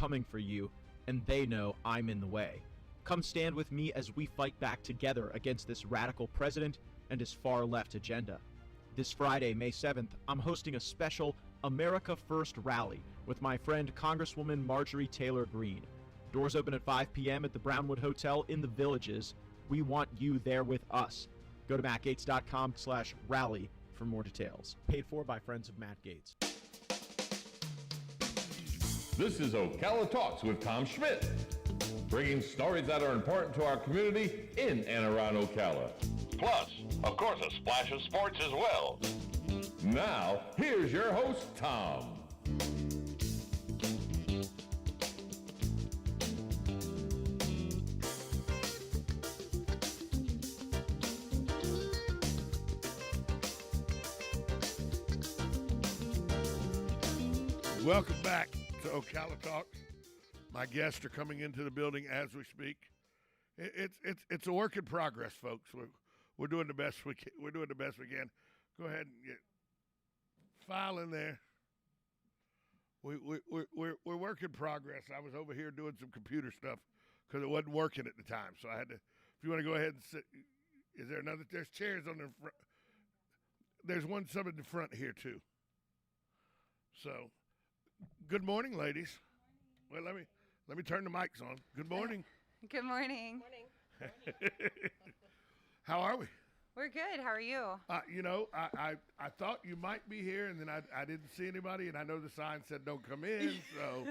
coming for you, and they know I'm in the way. Come stand with me as we fight back together against this radical president and his far-left agenda. This Friday, May 7th, I'm hosting a special America First rally with my friend Congresswoman Marjorie Taylor Greene. Doors open at 5 p.m. at the Brownwood Hotel in the Villages. We want you there with us. Go to mattgaetz.com/rally for more details. Paid for by Friends of Matt Gaetz. This is Ocala Talks with Tom Schmidt, bringing stories that are important to our community in and around Ocala. Plus, of course, a splash of sports as well. Now, here's your host, Tom. Welcome back to Ocala Talks. My guests are coming into the building as we speak. It's a work in progress, folks. We're doing the best we can. We're doing the best we can. Go ahead and get file in there. We're work in progress. I was over here doing some computer stuff because it wasn't working at the time, so I had to. If you want to go ahead and sit, is there another? There's chairs on the front. There's some in the front here too. So. Good morning, ladies. Well, let me turn the mics on. Good morning. Good morning. How are we? We're good. How are you? I thought you might be here, and then I didn't see anybody, and I know the sign said don't come in, so.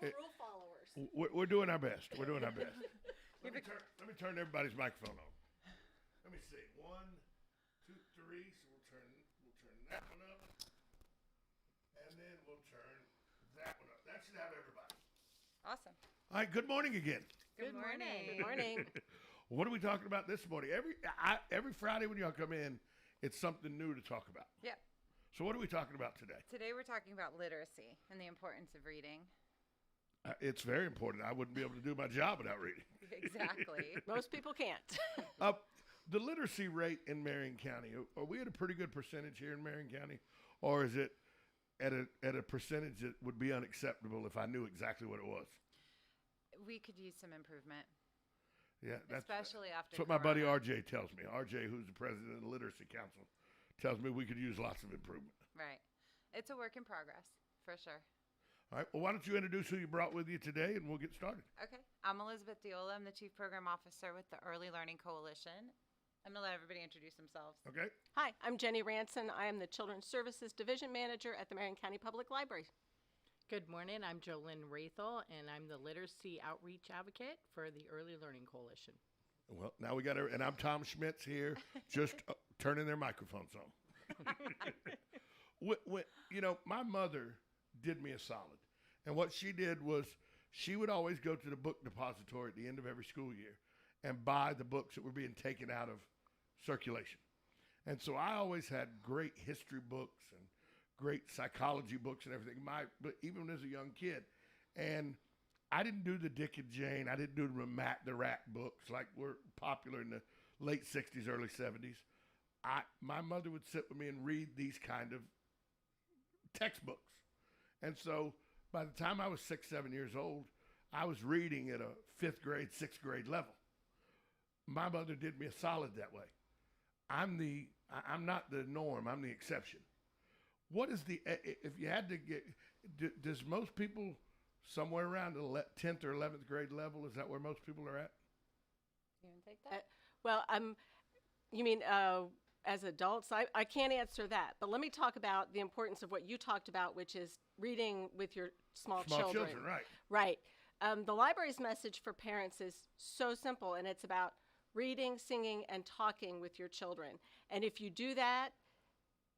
We're rule followers. We're doing our best. We're doing our best. Let me turn everybody's microphone on. Let me see. 1, 2, 3. So we'll turn that one up. And then we'll turn that one up. That should have everybody. Awesome. All right, good morning again. Good morning. Good morning. What are we talking about this morning? Every Friday when y'all come in, it's something new to talk about. Yep. So what are we talking about today? Today we're talking about literacy and the importance of reading. It's very important. I wouldn't be able to do my job without reading. Exactly. Most people can't. The literacy rate in Marion County, are we at a pretty good percentage here in Marion County? Or is it at a percentage that would be unacceptable if I knew exactly what it was? We could use some improvement. Yeah, especially after that's what my buddy RJ tells me. RJ, who's the president of the Literacy Council, tells me we could use lots of improvement. Right. It's a work in progress, for sure. All right. Well, why don't you introduce who you brought with you today, and we'll get started. Okay. I'm Elizabeth Diola. I'm the Chief Program Officer with the Early Learning Coalition. I'm going to let everybody introduce themselves. Okay. Hi, I'm Jenny Ranson. I am the Children's Services Division Manager at the Marion County Public Library. Good morning. I'm Jolynn Rathel, and I'm the Literacy Outreach Advocate for the Early Learning Coalition. Well, now we got to, and I'm Tom Schmitz here, just turning their microphones on. My mother did me a solid. And what she did was she would always go to the book depository at the end of every school year and buy the books that were being taken out of circulation. And so I always had great history books and great psychology books and everything, but even as a young kid. And I didn't do the Dick and Jane. I didn't do the Rat books like were popular in the late 60s, early 70s. My mother would sit with me and read these kind of textbooks. And so by the time I was 6, 7 years old, I was reading at a 5th grade, 6th grade level. My mother did me a solid that way. I'm not the norm. I'm the exception. What is if you had to get, does most people somewhere around the 10th or 11th grade level, is that where most people are at? You want to take that? Well, you mean as adults? I can't answer that, but let me talk about the importance of what you talked about, which is reading with your small children. Right. Right. The library's message for parents is so simple, and it's about reading, singing, and talking with your children. And if you do that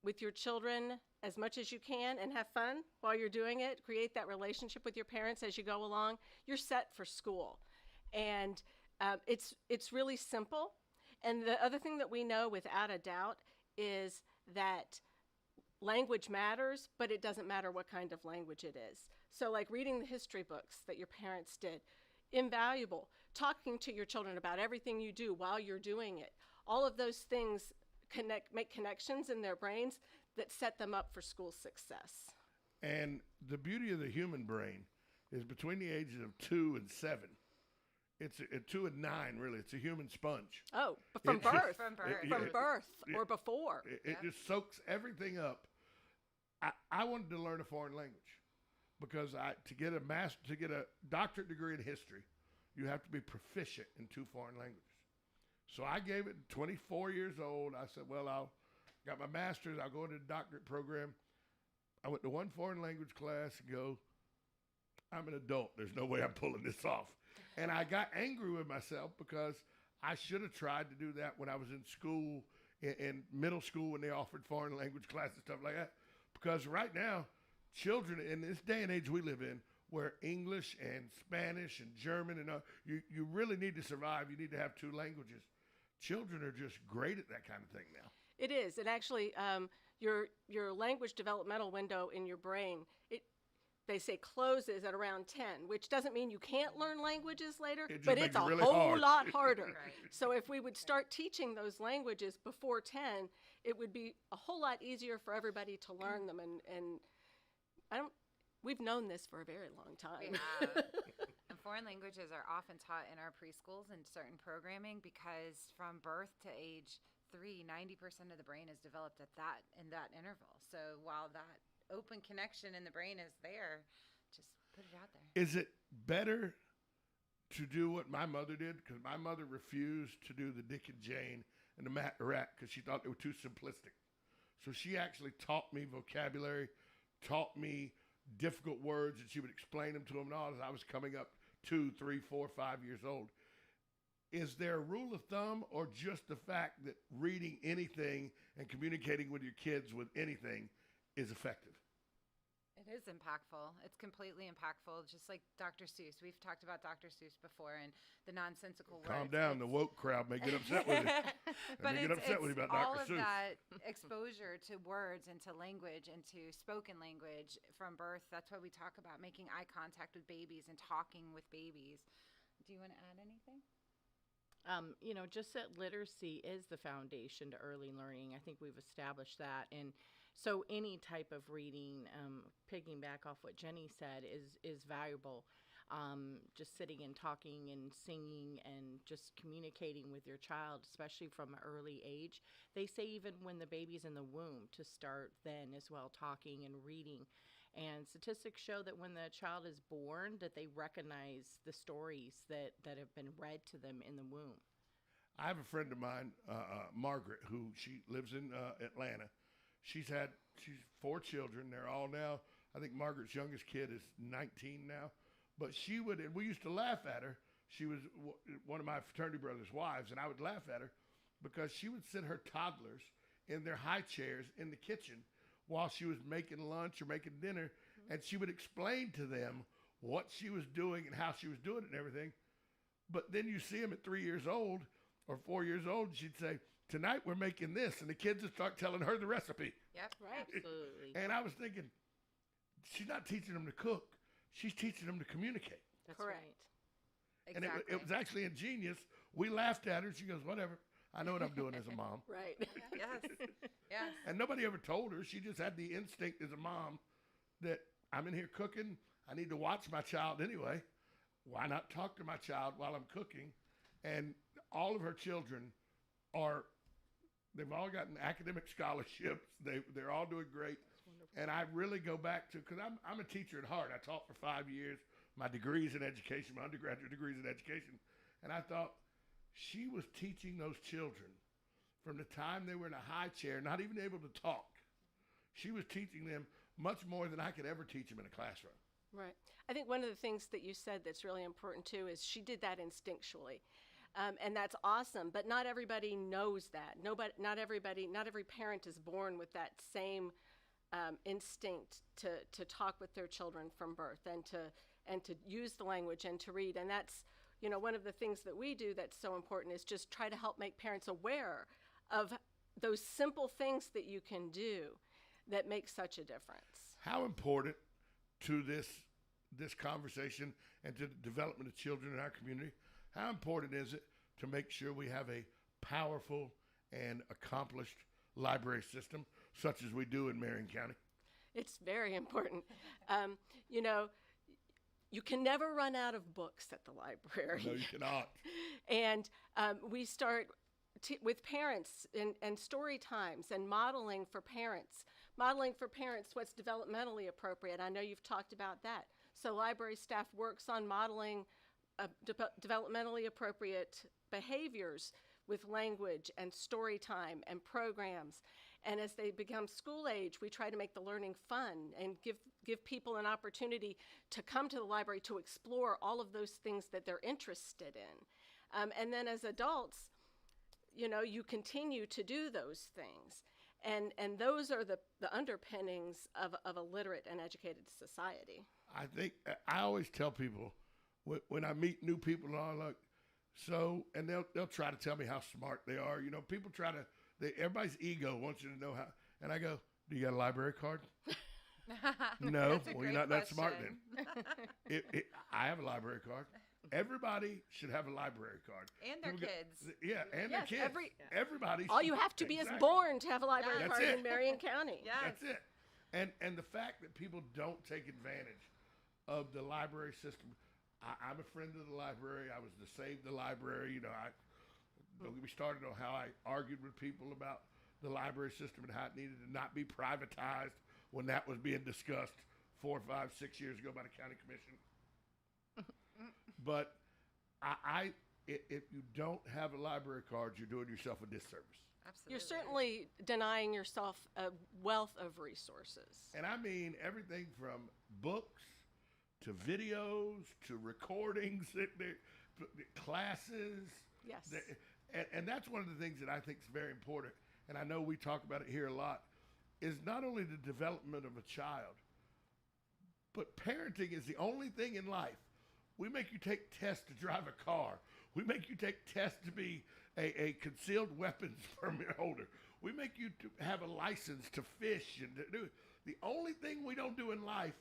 with your children as much as you can and have fun while you're doing it, create that relationship with your parents as you go along, you're set for school. And it's really simple. And the other thing that we know without a doubt is that language matters, but it doesn't matter what kind of language it is. So like reading the history books that your parents did, invaluable. Talking to your children about everything you do while you're doing it. All of those things make connections in their brains that set them up for school success. And the beauty of the human brain is between the ages of 2 and 7. It's 2 and 9, really. It's a human sponge. Oh, but from It just- birth. From birth. From birth it- or before. It just soaks everything up. I wanted to learn a foreign language because to get a doctorate degree in history, you have to be proficient in 2 foreign languages. So I gave it 24 years old. I said, well, I got my master's. I'll go into the doctorate program. I went to 1 foreign language class and go, I'm an adult. There's no way I'm pulling this off. And I got angry with myself because I should have tried to do that when I was in school, in middle school, when they offered foreign language classes, stuff like that. Because right now, children in this day and age we live in, where English and Spanish and German and you really need to survive. You need to have 2 languages. Children are just great at that kind of thing now. It is. And actually, your language developmental window in your brain, they say closes at around 10, which doesn't mean you can't learn languages later, It just but makes it's it a really whole hard. lot harder. Right. So if we would start teaching those languages before 10, it would be a whole lot easier for everybody to learn them. And we've known this for a very long time. We have. And foreign languages are often taught in our preschools and certain programming because from birth to age 3, 90% of the brain is developed in that interval. So while that open connection in the brain is there, just put it out there. Is it better to do what my mother did? Because my mother refused to do the Dick and Jane and the Matt and the Rat because she thought they were too simplistic. So she actually taught me vocabulary, taught me difficult words, and she would explain them to them and all as I was coming up 2, 3, 4, 5 years old. Is there a rule of thumb or just the fact that reading anything and communicating with your kids with anything is effective? It is impactful. It's completely impactful. Just like Dr. Seuss. We've talked about Dr. Seuss before and the nonsensical words. Calm down. The woke crowd may get upset with you. But They get upset with you about all Dr. of Seuss. that exposure to words and to language and to spoken language from birth. That's why we talk about making eye contact with babies and talking with babies. Do you want to add anything? Just that literacy is the foundation to early learning. I think we've established that. And so any type of reading, piggyback off what Jenny said, is valuable. Just sitting and talking and singing and just communicating with your child, especially from an early age. They say even when the baby's in the womb to start then as well, talking and reading. And statistics show that when the child is born, that they recognize the stories that have been read to them in the womb. I have a friend of mine, Margaret, who she lives in Atlanta. She's 4 children. They're all now, I think Margaret's youngest kid is 19 now. But she would, and we used to laugh at her. She was one of my fraternity brother's wives, and I would laugh at her because she would sit her toddlers in their high chairs in the kitchen while she was making lunch or making dinner, and she would explain to them what she was doing and how she was doing it and everything. But then you see them at 3 years old or 4 years old, and she'd say, tonight we're making this, and the kids would start telling her the recipe. Yep. Right. Absolutely. And I was thinking, she's not teaching them to cook. She's teaching them to communicate. That's Correct. right. And Exactly. it was actually ingenious. We laughed at her. She goes, whatever. I know what I'm doing as a mom. Right. Yes. Yes. And nobody ever told her. She just had the instinct as a mom that I'm in here cooking. I need to watch my child anyway. Why not talk to my child while I'm cooking? And all of her children they've all gotten academic scholarships. They're all doing great. And I really go back to, because I'm a teacher at heart. I taught for 5 years. My degree's in education, my undergraduate degree's in education. And I thought, she was teaching those children from the time they were in a high chair, not even able to talk. She was teaching them much more than I could ever teach them in a classroom. Right. I think one of the things that you said that's really important too is she did that instinctually. And that's awesome, but not everybody knows that. Not every parent is born with that same instinct to talk with their children from birth and to use the language and to read. And that's, one of the things that we do that's so important is just try to help make parents aware of those simple things that you can do that make such a difference. How important to this conversation and to the development of children in our community, how important is it to make sure we have a powerful and accomplished library system such as we do in Marion County? It's very important. You can never run out of books at the library. No, you cannot. And we start with parents and story times and modeling for parents. Modeling for parents what's developmentally appropriate. I know you've talked about that. So library staff works on modeling developmentally appropriate behaviors with language and story time and programs. And as they become school age, we try to make the learning fun and give people an opportunity to come to the library to explore all of those things that they're interested in. And then as adults, you know, you continue to do those things. And those are the underpinnings of a literate and educated society. I think I always tell people when I meet new people, I'm like, so, and they'll try to tell me how smart they are. You know, people try to, everybody's ego wants you to know how. And I go, do you got a library card? No, well, you're not that smart then. I have a library card. Everybody should have a library card. And their kids. Yeah, and their kids. Everybody. All you have to be is born to have a library card in Marion County. Yes. That's it. And the fact that people don't take advantage of the library system. I'm a friend of the library. I was to save the library. You know, don't get me started on how I argued with people about the library system and how it needed to not be privatized when that was being discussed 4, 5, 6 years ago by the county commission. But if you don't have a library card, you're doing yourself a disservice. Absolutely. You're certainly denying yourself a wealth of resources. And I mean everything from books to videos to recordings, classes. Yes. And that's one of the things that I think is very important, and I know we talk about it here a lot, is not only the development of a child, but parenting is the only thing in life. We make you take tests to drive a car. We make you take tests to be a concealed weapons permit holder. We make you to have a license to fish and to do. The only thing we don't do in life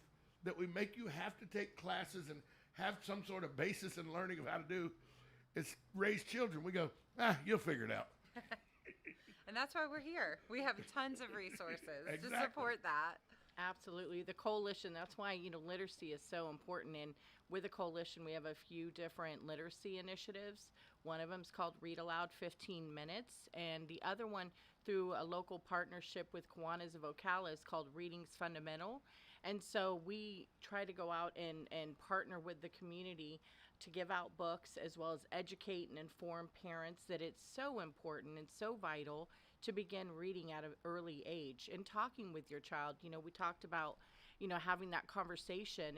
that we make you have to take classes and have some sort of basis in learning of how to do is raise children. We go, you'll figure it out. And that's why we're here. We have tons of resources Exactly. to support that. Absolutely. The coalition, that's why, literacy is so important. And with the coalition, we have a few different literacy initiatives. One of them is called Read Aloud 15 Minutes. And the other one, through a local partnership with Kiwanis of Ocala, is called Reading's Fundamental. And so we try to go out and partner with the community to give out books as well as educate and inform parents that it's so important and so vital to begin reading at an early age and talking with your child. We talked about, having that conversation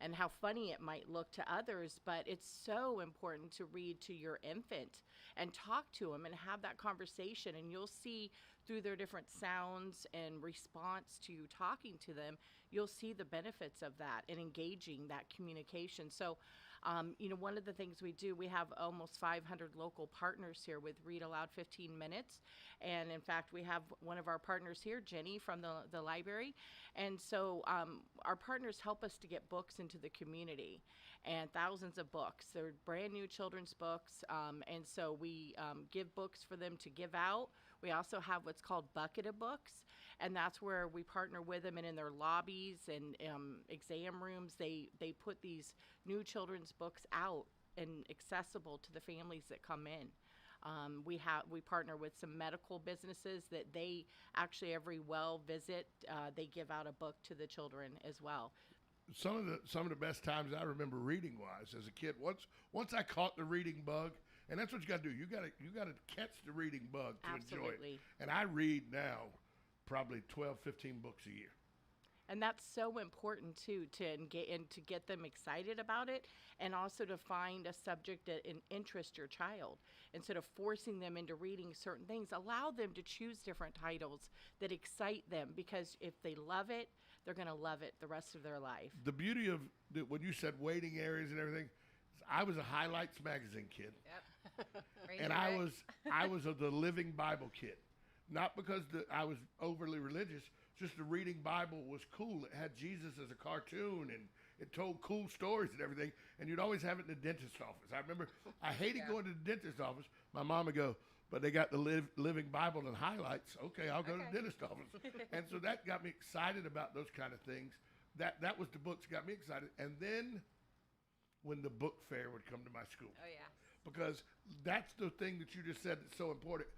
and how funny it might look to others, but it's so important to read to your infant and talk to them and have that conversation. And you'll see through their different sounds and response to you talking to them, you'll see the benefits of that and engaging that communication. So, one of the things we do, we have almost 500 local partners here with Read Aloud 15 Minutes. And in fact, we have one of our partners here, Jenny from the library. And so our partners help us to get books into the community, and thousands of books. They're brand new children's books. And so we give books for them to give out. We also have what's called Bucket of Books, and that's where we partner with them, and in their lobbies and exam rooms, they put these new children's books out and accessible to the families that come in. We partner with some medical businesses that they actually every well visit, they give out a book to the children as well. Some of the best times I remember reading wise as a kid. Once I caught the reading bug, and that's what you got to do. You got to catch the reading bug to enjoy it. And I read now probably 12, 15 books a year. And that's so important too, to get them excited about it, and also to find a subject that interests your child. Instead of forcing them into reading certain things, allow them to choose different titles that excite them, because if they love it, they're going to love it the rest of their life. The beauty of when you said waiting areas and everything, I was a Highlights magazine kid. Yep. And I was the Living Bible kid. Not because I was overly religious, just the reading Bible was cool. It had Jesus as a cartoon, and it told cool stories and everything. And you'd always have it in the dentist's office. I remember I hated going to the dentist's office. My mom would go, but they got the Living Bible and Highlights. Okay, I'll go to the dentist's office. And so that got me excited about those kind of things. That was the books that got me excited. And then when the book fair would come to my school. Oh yeah. Because that's the thing that you just said that's so important.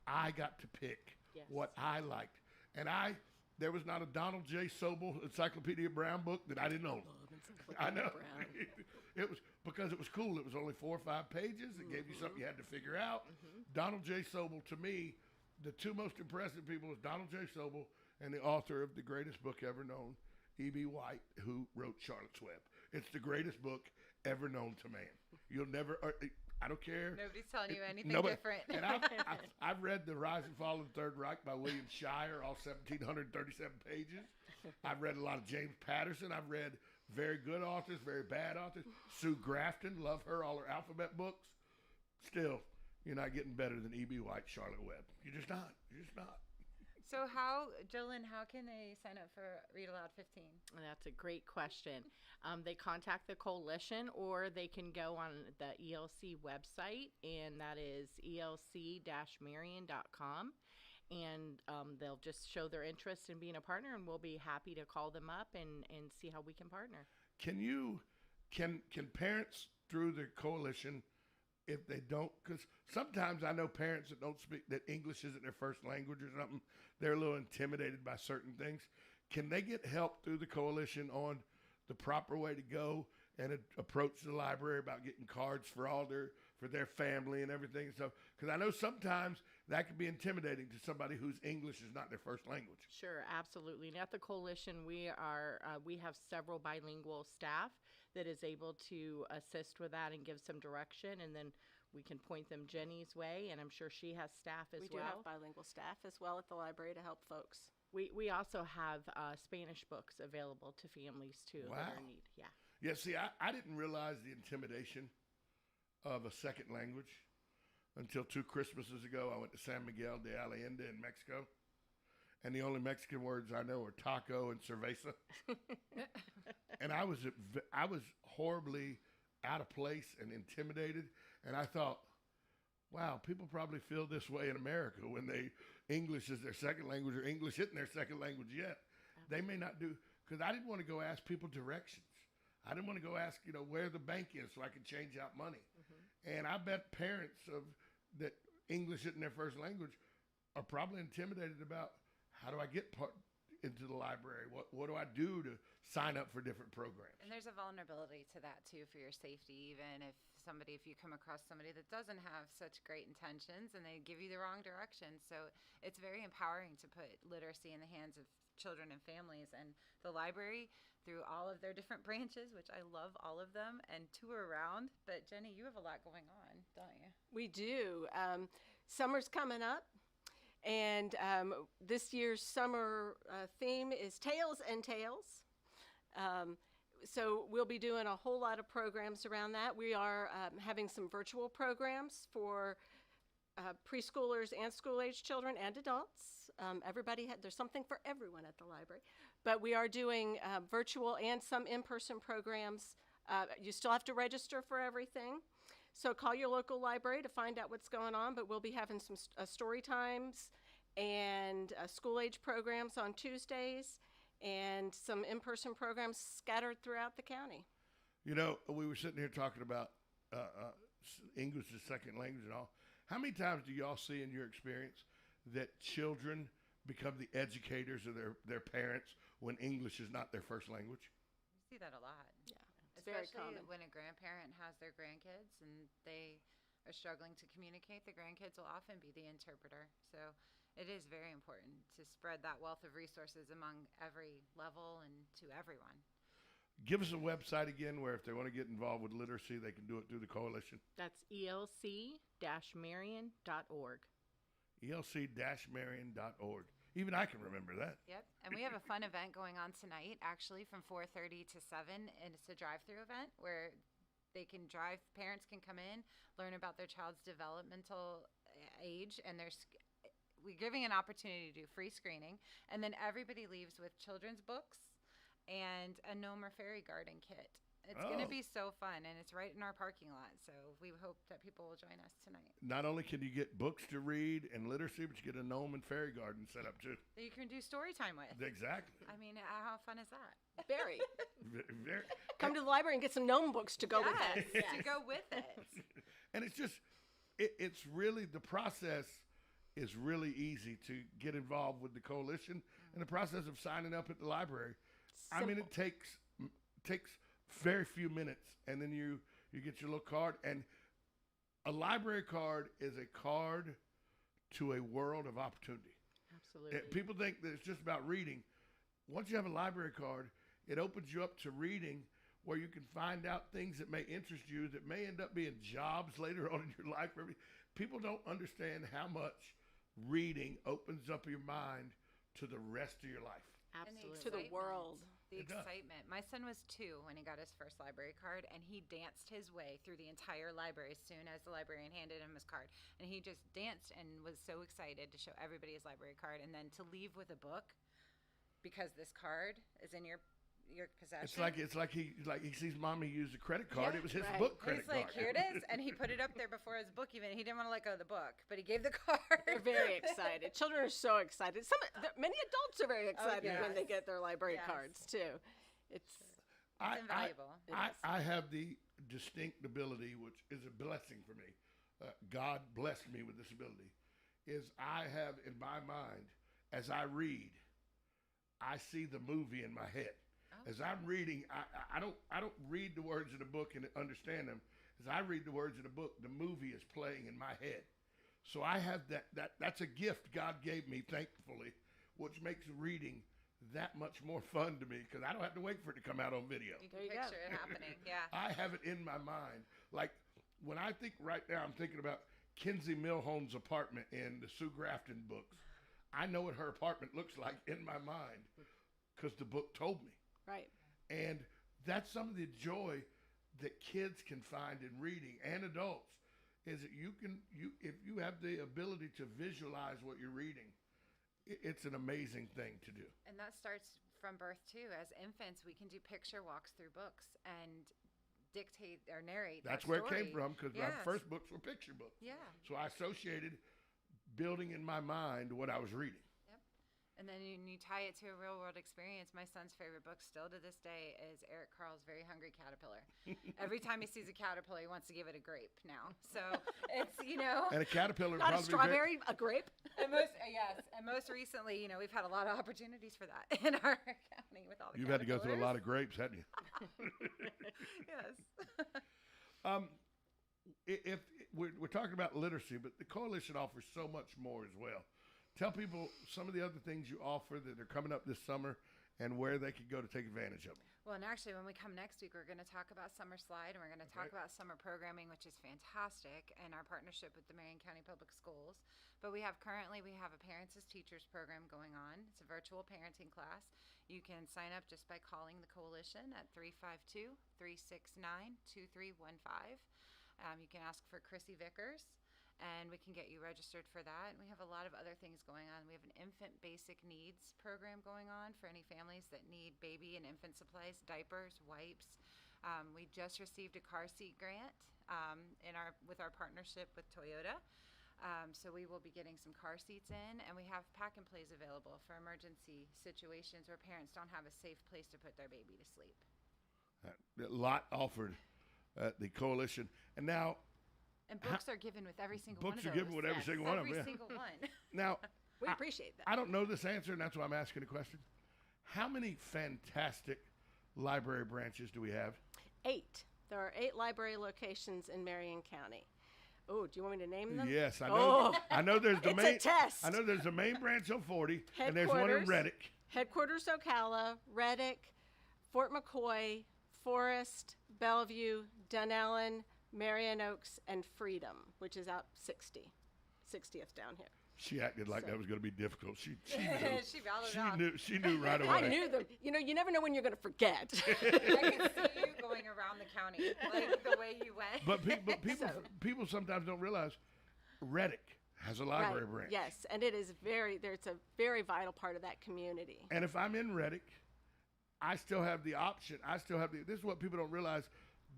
I got to pick Yes. what I liked. And there was not a Donald J. Sobel Encyclopedia Brown book that I didn't own. I know. It was because it was cool. It was only 4 or 5 pages. It gave you something you had to figure out. Donald J. Sobel, to me, the two most impressive people is Donald J. Sobel and the author of the greatest book ever known, E.B. White, who wrote Charlotte's Web. It's the greatest book ever known to man. You'll never, I don't care. Nobody's telling you anything Nobody- different. And I've read The Rise and Fall of the Third Reich by William Shire, all 1,737 pages. I've read a lot of James Patterson. I've read very good authors, very bad authors. Sue Grafton, love her, all her alphabet books. Still, you're not getting better than E.B. White, Charlotte Webb. You're just not. You're just not. So Jolyn, how can they sign up for Read Aloud 15? That's a great question. They contact the coalition, or they can go on the ELC website, and that is elc-marion.com. And they'll just show their interest in being a partner, and we'll be happy to call them up and see how we can partner. Can parents through the coalition, if they don't, because sometimes I know parents that don't speak, that English isn't their first language or something, they're a little intimidated by certain things. Can they get help through the coalition on the proper way to go and approach the library about getting cards for for their family and everything? So, because I know sometimes that can be intimidating to somebody whose English is not their first language. Sure, absolutely. And at the coalition, we have several bilingual staff that is able to assist with that and give some direction, and then we can point them Jenny's way, and I'm sure she has staff as well. We do have bilingual staff as well at the library to help folks. We also have Spanish books available to families too that are in need. Yeah. Yeah, see, I didn't realize the intimidation of a second language until 2 Christmases ago. I went to San Miguel de Allende in Mexico, and the only Mexican words I know are taco and cerveza. And I was horribly out of place and intimidated, and I thought, wow, people probably feel this way in America when English is their second language, or English isn't their second language yet. They may not do, because I didn't want to go ask people directions. I didn't want to go ask, where the bank is so I could change out money. And I bet parents that English isn't their first language are probably intimidated about, how do I get into the library? What do I do to sign up for different programs? And there's a vulnerability to that too, for your safety. Even if you come across somebody that doesn't have such great intentions and they give you the wrong direction. So it's very empowering to put literacy in the hands of children and families, and the library through all of their different branches, which I love all of them, and tour around. But Jenny, you have a lot going on, don't you? We do. Summer's coming up, and this year's summer theme is Tales and Tales. So we'll be doing a whole lot of programs around that. We are having some virtual programs for preschoolers and school-age children and adults. There's something for everyone at the library. But we are doing virtual and some in-person programs. You still have to register for everything. So call your local library to find out what's going on. But we'll be having some story times and school-age programs on Tuesdays, and some in-person programs scattered throughout the county. We were sitting here talking about English as second language and all. How many times do y'all see in your experience that children become the educators of their parents when English is not their first language? We see that a lot. Yeah, it's very Especially common. when a grandparent has their grandkids and they are struggling to communicate, the grandkids will often be the interpreter. So it is very important to spread that wealth of resources among every level and to everyone. Give us a website again where if they want to get involved with literacy, they can do it through the coalition. That's elc-marion.org. elc-marion.org. Even I can remember that. Yep. And we have a fun event going on tonight, actually, from 4:30 to 7. And it's a drive-through event where parents can come in, learn about their child's developmental age, and we're giving an opportunity to do free screening. And then everybody leaves with children's books and a gnome or fairy garden kit. It's going Oh. to be so fun, and it's right in our parking lot. So we hope that people will join us tonight. Not only can you get books to read and literacy, but you get a gnome and fairy garden set up too. That you can do story time with. Exactly. I mean, how fun is that? Very. Very, Come to the library and get some gnome books to go with Yes, it. to go with it. and it's just, it's really, the process is really easy to get involved with the coalition and the process of signing up at the library. I mean, it takes very few minutes, and then you get your little card, and a library card is a card to a world of opportunity. Absolutely. People think that it's just about reading. Once you have a library card, it opens you up to reading, where you can find out things that may interest you, that may end up being jobs later on in your life. People don't understand how much reading opens up your mind to the rest of your life. Absolutely. To the world. The It does. excitement. My son was 2 when he got his first library card, and he danced his way through the entire library as soon as the librarian handed him his card. And he just danced and was so excited to show everybody his library card, and then to leave with a book because this card is in your possession. It's like he sees mommy use a credit card. Yeah, It was his right. book credit He's like, card. here it is, and he put it up there before his book. Even he didn't want to let go of the book, but he gave the card. They're very excited. Children are so excited. Many adults are very excited when they yes. get their library Yes. cards too. It's invaluable. I have the distinct ability, which is a blessing for me. God blessed me with this ability. Is I have in my mind, as I read, I see the movie in my head. As I'm reading, I don't read the words of the book and understand them. As I read the words of the book, the movie is playing in my head. So I have that's a gift God gave me, thankfully, which makes reading that much more fun to me because I don't have to wait for it to come out on video. You There can you go. picture it happening. Yeah. I have it in my mind. Like when I think right now, I'm thinking about Kinsey Milhone's apartment in the Sue Grafton books. I know what her apartment looks like in my mind because the book told me. right. And that's some of the joy that kids can find in reading and adults is that if you have the ability to visualize what you're reading, it's an amazing thing to do. And that starts from birth too. As infants, we can do picture walks through books and dictate or narrate. That's that where it came story. from because my Yes. first books were picture books. Yeah. So I associated building in my mind what I was reading. And then you tie it to a real world experience. My son's favorite book still to this day is Eric Carle's Very Hungry Caterpillar. Every time he sees a caterpillar, he wants to give it a grape now. So it's, And a caterpillar Not a probably strawberry, a grape. and most recently, we've had a lot of opportunities for that in our county with all the You've had to go through a lot caterpillars. of grapes, haven't you? Yes. If we're talking about literacy, but the coalition offers so much more as well. Tell people some of the other things you offer that are coming up this summer and where they could go to take advantage of them. Well, and actually, when we come next week, we're going to talk about Summer Slide, and we're going to talk about summer programming, which is fantastic, and our partnership with the Marion County Public Schools. But we have a Parents as Teachers program going on. It's a virtual parenting class. You can sign up just by calling the coalition at 352-369-2315. You can ask for Chrissy Vickers, and we can get you registered for that. And we have a lot of other things going on. We have an infant basic needs program going on for any families that need baby and infant supplies, diapers, wipes. We just received a car seat grant with our partnership with Toyota. So we will be getting some car seats in, and we have pack and plays available for emergency situations where parents don't have a safe place to put their baby to sleep. A lot offered at the coalition. And now, And books are given with every single one of books those. are given with every single one of them, Every yeah. single one. now We appreciate that. I don't know this answer, and that's why I'm asking the question. How many fantastic library branches do we have? 8. There are 8 library locations in Marion County. Oh, do you want me to name them? Yes, I know. Oh. I know there's the It's a main. test. I know there's the main branch on 40, and there's one in Headquarters. Reddick. Headquarters Ocala, Reddick, Fort McCoy, Forest, Bellevue, Dunellen, Marion Oaks, and Freedom, which is out 60th down here. She acted like So- that was going to be difficult. She knew. She rattled off. She knew right away. I knew them. You never know when you're going to forget. I can see you going around the county, like the way you went. But people sometimes don't realize Reddick has a library Right. branch. Yes, and it's a very vital part of that community. And if I'm in Reddick, I still have the option. This is what people don't realize.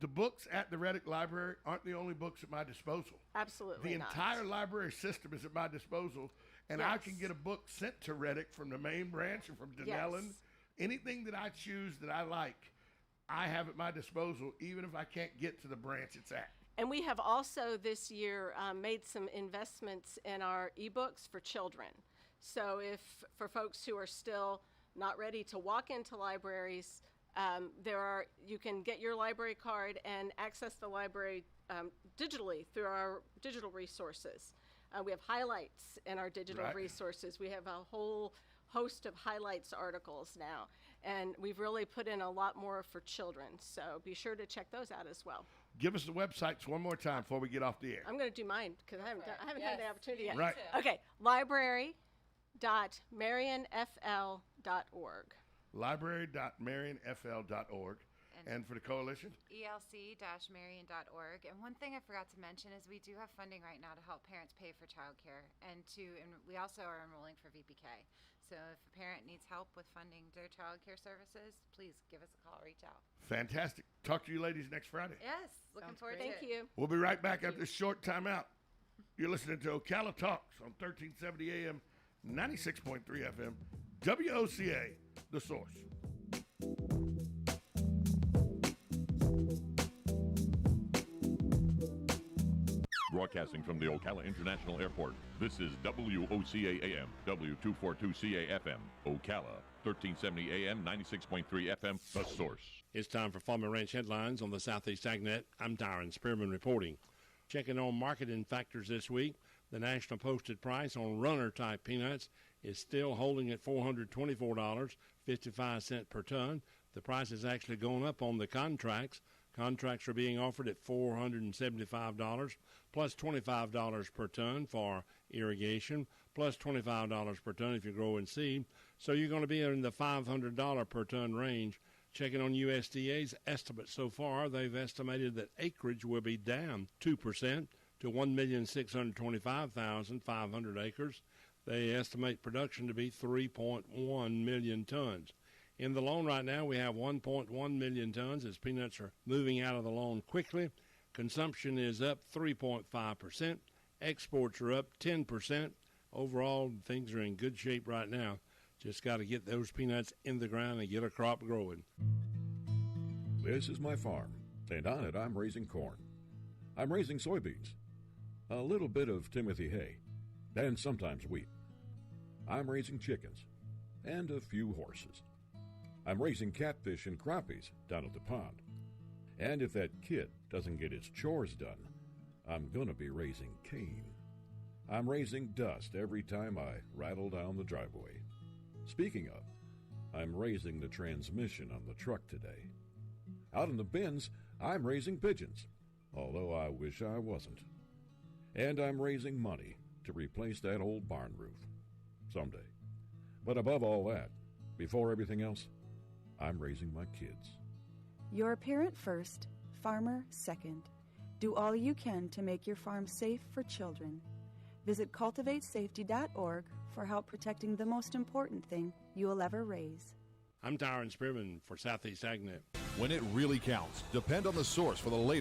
The books at the Reddick Library aren't the only books at my disposal. Absolutely The not. entire library system is at my disposal, and I can Yes. get a book sent to Reddick from the main branch or from Denellen. Yes. Anything that I choose that I like, I have at my disposal, even if I can't get to the branch it's at. And we have also this year made some investments in our ebooks for children. So for folks who are still not ready to walk into libraries, you can get your library card and access the library digitally through our digital resources. We have highlights in our digital Right. resources. We have a whole host of highlights articles now, and we've really put in a lot more for children. So be sure to check those out as well. Give us the websites one more time before we get off the air. I'm going to do mine because I haven't had the opportunity yet. Right. Okay, library.marionfl.org. Library.marionfl.org. And for the coalition? elc-marion.org. And one thing I forgot to mention is we do have funding right now to help parents pay for childcare, and we also are enrolling for VPK. So if a parent needs help with funding their childcare services, please give us a call, reach out. Fantastic. Talk to you ladies next Friday. Yes, looking Sounds forward great. to it. Thank you. We'll be right back after this short timeout. You're listening to Ocala Talks on 1370 AM, 96.3 FM, WOCA, The Source. Broadcasting from the Ocala International Airport, this is WOCA AM, W242CA FM, Ocala, 1370 AM, 96.3 FM, The Source. It's time for Farm and Ranch headlines on the Southeast AgNet. I'm Darren Spearman reporting. Checking on marketing factors this week, the national posted price on runner-type peanuts is still holding at $424.55 per ton. The price has actually gone up on the contracts. Contracts are being offered at $475 plus $25 per ton for irrigation, plus $25 per ton if you're growing seed. So you're going to be in the $500 per ton range. Checking on USDA's estimate so far, they've estimated that acreage will be down 2% to 1,625,500 acres. They estimate production to be 3.1 million tons. In the loan right now, we have 1.1 million tons as peanuts are moving out of the loan quickly. Consumption is up 3.5%. Exports are up 10%. Overall, things are in good shape right now. Just got to get those peanuts in the ground and get a crop growing. This is my farm, and on it I'm raising corn. I'm raising soybeans, a little bit of Timothy hay, and sometimes wheat. I'm raising chickens, and a few horses. I'm raising catfish and crappies down at the pond. And if that kid doesn't get his chores done, I'm going to be raising cane. I'm raising dust every time I rattle down the driveway. Speaking of, I'm raising the transmission on the truck today. Out in the bins, I'm raising pigeons, although I wish I wasn't. And I'm raising money to replace that old barn roof someday. But above all that, before everything else, I'm raising my kids. You're a parent first, farmer second. Do all you can to make your farm safe for children. Visit cultivatesafety.org for help protecting the most important thing you will ever raise. I'm Darren Spearman for Southeast AgNet. When it really counts, depend on The Source for the latest